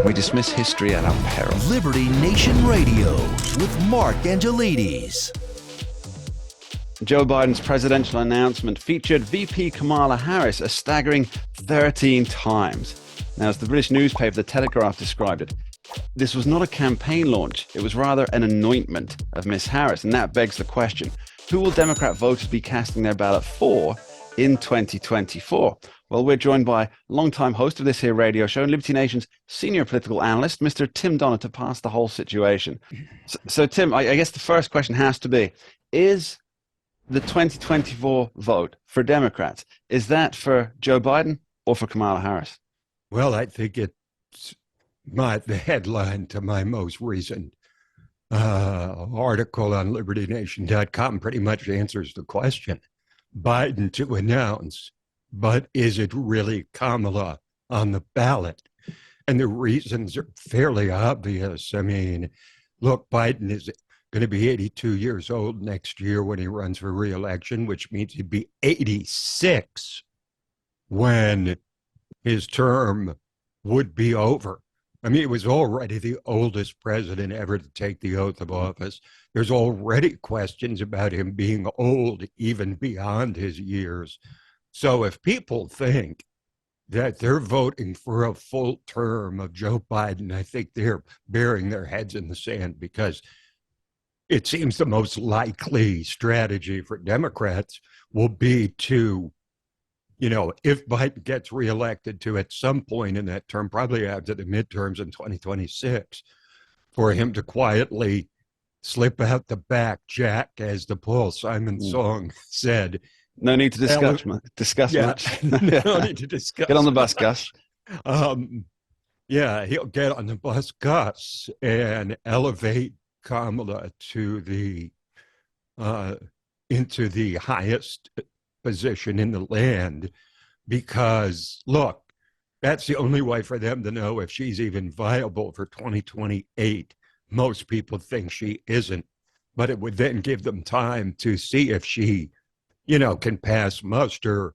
We dismiss history at our peril. Liberty Nation Radio with Mark Angelides. Joe Biden's presidential announcement featured VP Kamala Harris a staggering 13 times. Now, as the British newspaper The Telegraph described it, this was not a campaign launch. It was rather an anointment of Miss Harris. And that begs the question, who will Democrat voters be casting their ballot for in 2024? Well, we're joined by longtime host of this here radio show and Liberty Nation's senior political analyst, Mr. Tim Donner, to pass the whole situation. So Tim, I guess the first question has to be, is the 2024 vote for Democrats, is that for Joe Biden or for Kamala Harris? Well, I think it's the headline to my most recent article on LibertyNation.com pretty much answers the question. Biden to announce, but is it really Kamala on the ballot? And the reasons are fairly obvious. I mean, look, Biden is going to be 82 years old next year when he runs for re-election, which means he'd be 86 when his term would be over. I mean, he was already the oldest president ever to take the oath of office. There's already questions about him being old, even beyond his years. So if people think that they're voting for a full term of Joe Biden, I think they're burying their heads in the sand, because it seems the most likely strategy for Democrats will be to, you know, if Biden gets reelected, to at some point in that term, probably after the midterms in 2026, for him to quietly slip out the back, Jack, as the Paul Simon song said. No need to discuss much. No need to discuss. Get on the bus, Gus. Yeah, he'll get on the bus, Gus, and elevate Kamala to the into the highest position in the land, because look, that's the only way for them to know if she's even viable for 2028. Most people think she isn't, but it would then give them time to see if she, you know, can pass muster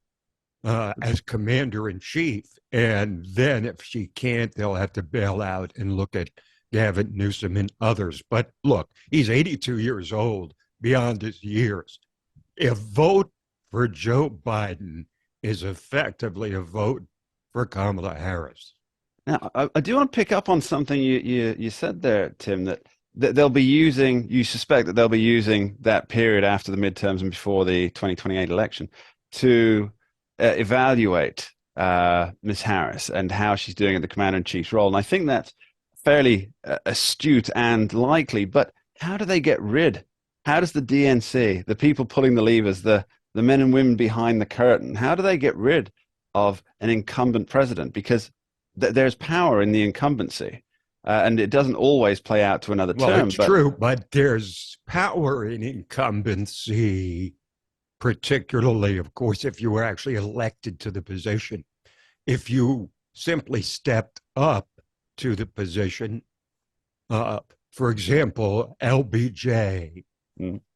as commander-in-chief. And then if she can't, they'll have to bail out and look at Gavin Newsom and others. But look, he's 82 years old, beyond his years. A vote for Joe Biden is effectively a vote for Kamala Harris. Now, I do want to pick up on something you said there, Tim, that they'll be using, you suspect that they'll be using that period after the midterms and before the 2028 election to evaluate Ms. Harris and how she's doing in the commander-in-chief's role. And I think that's fairly astute and likely, but how do they get rid? How does the DNC, the people pulling the levers, the men and women behind the curtain, how do they get rid of an incumbent president? Because there's power in the incumbency, and it doesn't always play out to another term. Well, it's true, but there's power in incumbency, particularly, of course, if you were actually elected to the position. If you simply stepped up to the position, for example, LBJ,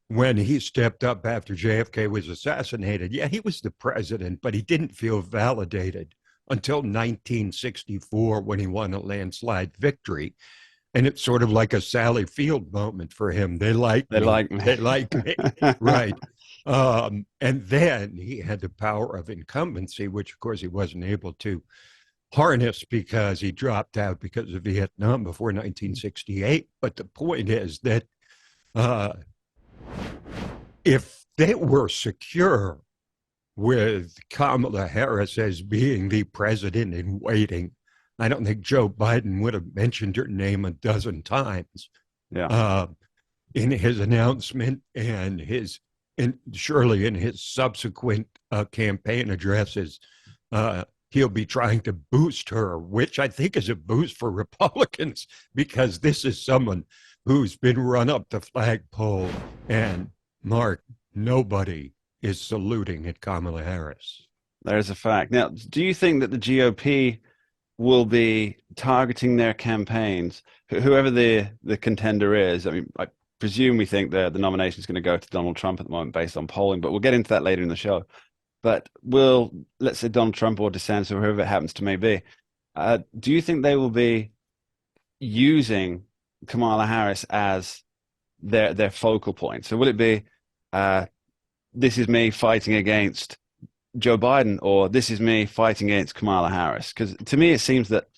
when he stepped up after JFK was assassinated, yeah, he was the president, but he didn't feel validated until 1964 when he won a landslide victory. And it's sort of like a Sally Field moment for him. They like me. They like me. Right. And then he had the power of incumbency, which, of course, he wasn't able to harness because he dropped out because of Vietnam before 1968. But the point is that if they were secure with Kamala Harris as being the president in waiting, I don't think Joe Biden would have mentioned her name a dozen times in his announcement and surely in his subsequent campaign addresses. He'll be trying to boost her, which I think is a boost for Republicans, because this is someone who's been run up the flagpole, and Mark, nobody is saluting at Kamala Harris. There's a fact. Now, do you think that the GOP will be targeting their campaigns, whoever the contender is? I mean, I presume we think the nomination is going to go to Donald Trump at the moment based on polling, but we'll get into that later in the show. But will, let's say, Donald Trump or DeSantis or whoever it happens to may be, Do you think they will be using Kamala Harris as their focal point? So will it be uh, this is me fighting against Joe Biden, or this is me fighting against Kamala Harris? Because to me, it seems that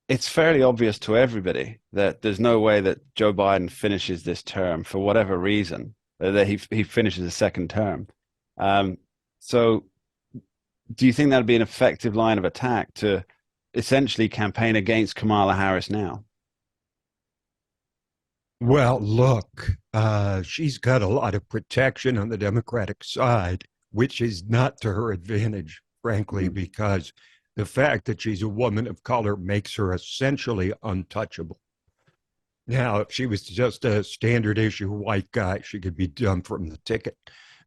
it's fairly obvious to everybody that there's no way that Joe Biden finishes this term for whatever reason, that he finishes a second term. Um, so, do you think that'd be an effective line of attack to essentially campaign against Kamala Harris now? Well, look, she's got a lot of protection on the Democratic side, which is not to her advantage, frankly, because the fact that she's a woman of color makes her essentially untouchable. Now, if she was just a standard issue white guy, she could be dumped from the ticket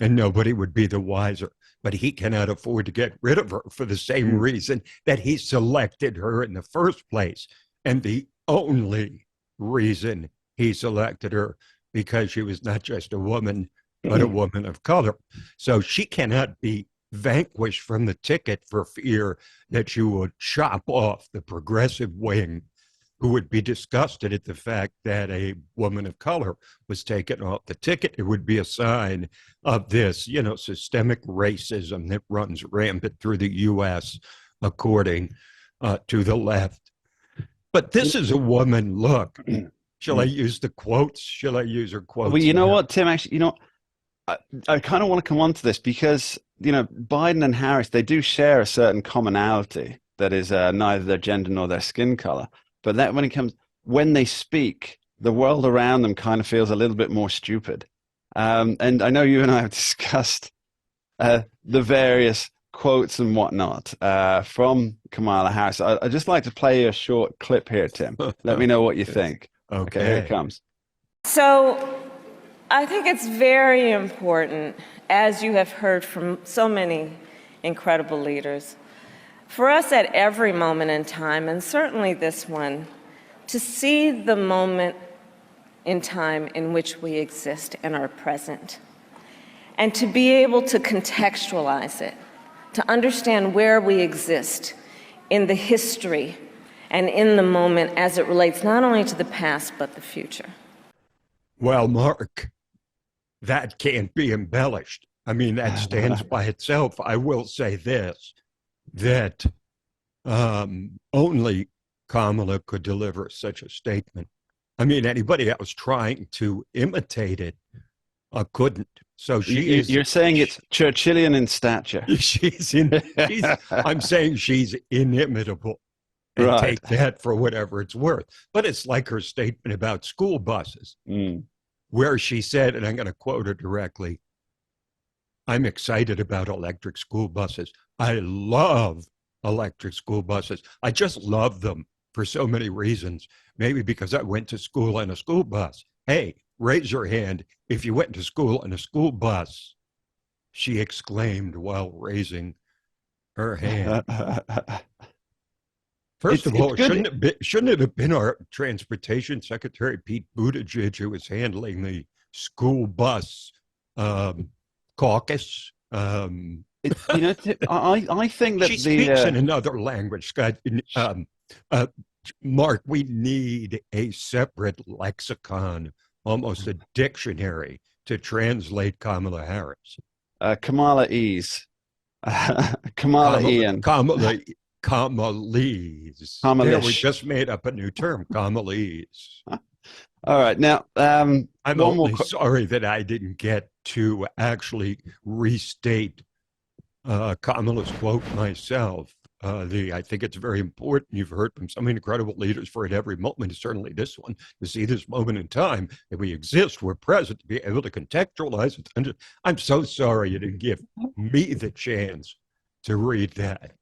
and nobody would be the wiser. But he cannot afford to get rid of her for the same reason that he selected her in the first place. And the only reason he selected her, because she was not just a woman, but a woman of color. So she cannot be vanquished from the ticket for fear that you would chop off the progressive wing, who would be disgusted at the fact that a woman of color was taken off the ticket. It would be a sign of this, systemic racism that runs rampant through the U.S., according to the left. But this is a woman, look, shall I use the quotes? Shall I use her quotes? Well, you know what, Tim, actually, I kind of want to come on to this because, Biden and Harris, they do share a certain commonality that is neither their gender nor their skin color. But that when they speak, the world around them kind of feels a little bit more stupid. And I know you and I have discussed the various quotes and whatnot from Kamala Harris. I'd just like to play a short clip here, Tim. Let me know what you think. Okay, here it comes. So I think it's very important, as you have heard from so many incredible leaders, for us at every moment in time, and certainly this one, to see the moment in time in which we exist and are present, and to be able to contextualize it, to understand where we exist in the history and in the moment as it relates not only to the past, but the future. Well, Mark, that can't be embellished. I mean, that stands by itself. I will say this, that only Kamala could deliver such a statement. I mean, anybody else trying to imitate it couldn't. So You're saying it's Churchillian in stature. I'm saying she's inimitable. And Right. take that for whatever it's worth. But it's like her statement about school buses, where she said, and I'm going to quote her directly, "I'm excited about electric school buses. I love electric school buses. I just love them for so many reasons. Maybe because I went to school in a school bus. Hey, raise your hand if you went to school in a school bus," she exclaimed while raising her hand. First of all, shouldn't it have been our Transportation Secretary, Pete Buttigieg, who was handling the school bus caucus? I think that she speaks in another language, Scott. Mark, we need a separate lexicon, almost a dictionary, to translate Kamala Harris. Kamala Ease. Kamala Ian. Kamalese. There, we just made up a new term, Kamalese. All right. Now, I'm only sorry that I didn't get to actually restate Kamala's quote myself. I think it's very important. You've heard from so many incredible leaders for at every moment, certainly this one, to see this moment in time that we exist, we're present, to be able to contextualize it. I'm so sorry you didn't give me the chance to read that.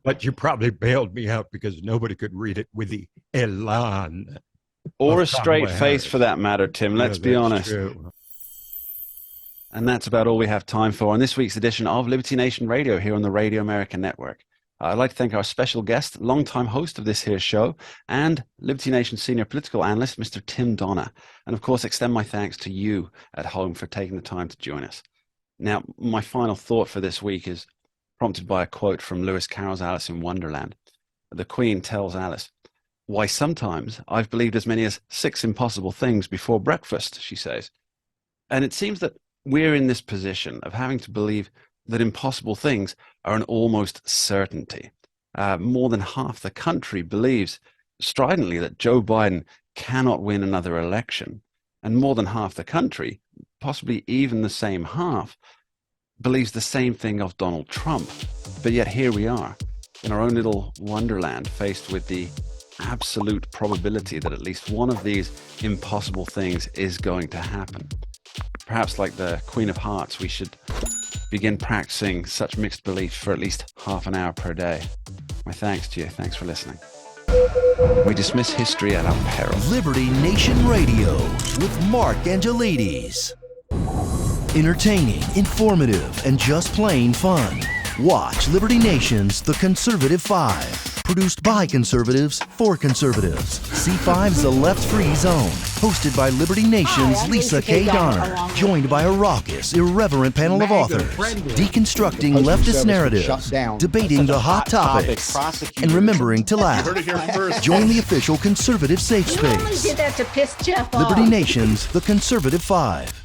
But you probably bailed me out because nobody could read it with the elan. Or a straight face for that matter, Tim. Let's be honest. True. And that's about all we have time for on this week's edition of Liberty Nation Radio here on the Radio America Network. I'd like to thank our special guest, longtime host of this here show, and Liberty Nation senior political analyst, Mr. Tim Donner. And of course, extend my thanks to you at home for taking the time to join us. Now, my final thought for this week is prompted by a quote from Lewis Carroll's Alice in Wonderland. The Queen tells Alice, "Why, sometimes I've believed as many as 6 impossible things before breakfast," she says. And it seems that we're in this position of having to believe that impossible things are an almost certainty. More than half the country believes stridently that Joe Biden cannot win another election. And more than half the country, possibly even the same half, believes the same thing of Donald Trump. But yet here we are, in our own little wonderland, faced with the absolute probability that at least one of these impossible things is going to happen. Perhaps like the Queen of Hearts, we should begin practicing such mixed belief for at least half an hour per day. My thanks to you. Thanks for listening. We dismiss history at our peril. Liberty Nation Radio with Mark Angelides. Entertaining, informative, and just plain fun. Watch Liberty Nation's The Conservative 5. Produced by conservatives for conservatives. C5's The Left Free Zone. Hosted by Liberty Nation's Lisa K. Donner. Joined by a raucous, irreverent panel of authors. Deconstructing leftist narratives. Debating the hot topics. And remembering to laugh. Join the official conservative safe You only space. did that to piss Jeff off. Liberty Nation's The Conservative 5.